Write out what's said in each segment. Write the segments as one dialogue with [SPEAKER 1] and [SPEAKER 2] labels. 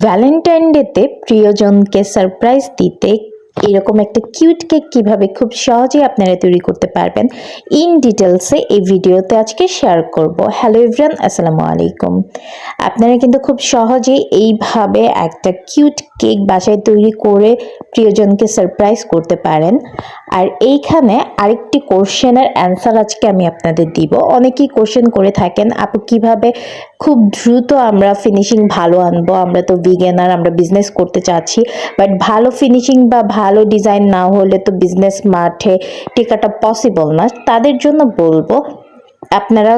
[SPEAKER 1] Valentine ডেতে প্রিয়জনকে surprise দিতে এরকম একটা কিউট কেক কিভাবে খুব সহজেই আপনারা তৈরি করতে পারবেন ইন ডিটেলসে এই ভিডিওতে আজকে শেয়ার করব। হ্যালো এভরিওয়ান, আসসালামু আলাইকুম। আপনারা কিন্তু খুব সহজেই এইভাবে একটা কিউট কেক বাসায় তৈরি করে প্রিয়জনকে সারপ্রাইজ করতে পারেন। আর এইখানে আরেকটি কোশ্চেনের অ্যান্সার আজকে আমি আপনাদের দিব। অনেকেই কোশ্চেন করে থাকেন, আপু কিভাবে খুব দ্রুত আমরা ফিনিশিং ভালো আনবো, আমরা তো বিগিনার, আমরা বিজনেস করতে চাচ্ছি, বাট ভালো ফিনিশিং বা ভালো ডিজাইন না হলে তো বিজনেস মাঠে টেকাটা পসিবল না। তাদের জন্য বলবো আপনারা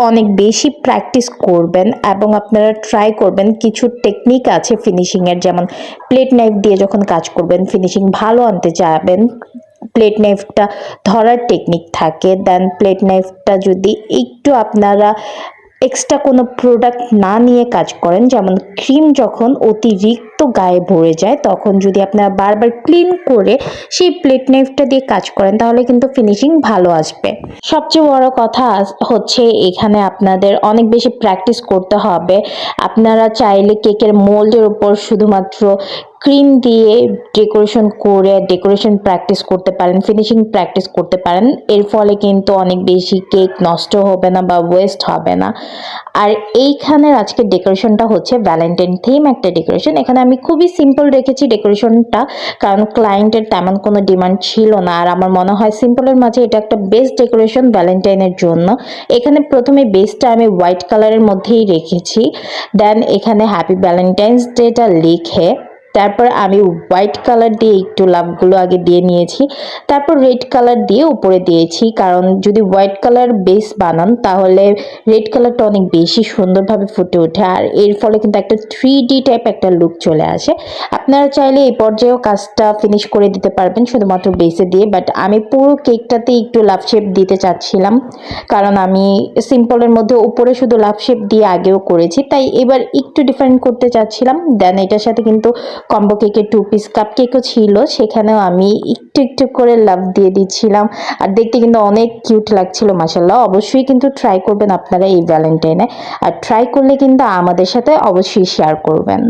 [SPEAKER 1] অনেক বেশি প্র্যাকটিস করবেন এবং আপনারা ট্রাই করবেন। কিছু টেকনিক আছে ফিনিশিংয়ের, যেমন প্লেট নাইফ দিয়ে যখন কাজ করবেন ফিনিশিং ভালো আনতে চাবেন, প্লেট নাইফটা ধরার টেকনিক থাকে। দেন প্লেট নাইফটা যদি একটু আপনারা এক্সট্রা কোনো প্রোডাক্ট না নিয়ে কাজ করেন, যেমন ক্রিম যখন অতিরিক্ত গায়ে ভরে যায় তখন যদি আপনারা বারবার ক্লিন করে সেই প্লেট নাইফটা দিয়ে কাজ করেন তাহলে কিন্তু ফিনিশিং ভালো আসবে। সবচেয়ে বড় কথা হচ্ছে এখানে আপনাদের অনেক বেশি প্র্যাকটিস করতে হবে। আপনারা চাইলে কেকের মোল্ডের উপর শুধুমাত্র ক্রিম দিয়ে ডেকোরেশন করে ডেকোরেশন প্র্যাকটিস করতে পারেন, ফিনিশিং প্র্যাকটিস করতে পারেন। এর ফলে কিন্তু অনেক বেশি কেক নষ্ট হবে না বা ওয়েস্ট হবে না। আর এইখানের আজকের ডেকোরেশনটা হচ্ছে ভ্যালেন্টাইন থিম একটা ডেকোরেশন। এখানে আমি খুবই সিম্পল রেখেছি ডেকোরেশনটা, কারণ ক্লায়েন্টের তেমন কোনো ডিমান্ড ছিল না। আর আমার মনে হয় সিম্পলের মাঝে এটা একটা বেস্ট ডেকোরেশন ভ্যালেন্টাইনের জন্য। এখানে প্রথমে বেসটা আমি হোয়াইট কালারের মধ্যেই রেখেছি। দেন এখানে হ্যাপি ভ্যালেন্টাইন্স ডেটা লিখে তারপর আমি হোয়াইট কালার দিয়ে একটু লাভগুলো আগে দিয়ে নিয়েছি, তারপর রেড কালার দিয়ে উপরে দিয়েছি। কারণ যদি হোয়াইট কালার বেস বানান তাহলে রেড কালারটা অনেক বেশি সুন্দরভাবে ফুটে ওঠে, আর এর ফলে কিন্তু একটা 3D টাইপ একটা লুক চলে আসে। আপনারা চাইলে এই পর্যায়েও কাজটা ফিনিশ করে দিতে পারবেন শুধুমাত্র বেসে দিয়ে, বাট আমি পুরো কেকটাতে একটু লাভ শেপ দিতে চাচ্ছিলাম, কারণ আমি সিম্পলের মধ্যে উপরে শুধু লাভ শেপ দিয়ে আগেও করেছি, তাই এবার একটু ডিফারেন্ট করতে চাচ্ছিলাম। দেন এটার সাথে কিন্তু কম্বো কেকের 2 পিস কাপ কেকও ছিল, সেখানেও আমি একটু একটু করে লাভ দিয়ে দিচ্ছিলাম। আর দেখতে কিন্তু অনেক কিউট লাগছিল মাশাআল্লাহ। অবশ্যই কিন্তু ট্রাই করবেন আপনারা এই ভ্যালেন্টাইনে, আর ট্রাই করলে কিন্তু আমাদের সাথে অবশ্যই শেয়ার করবেন।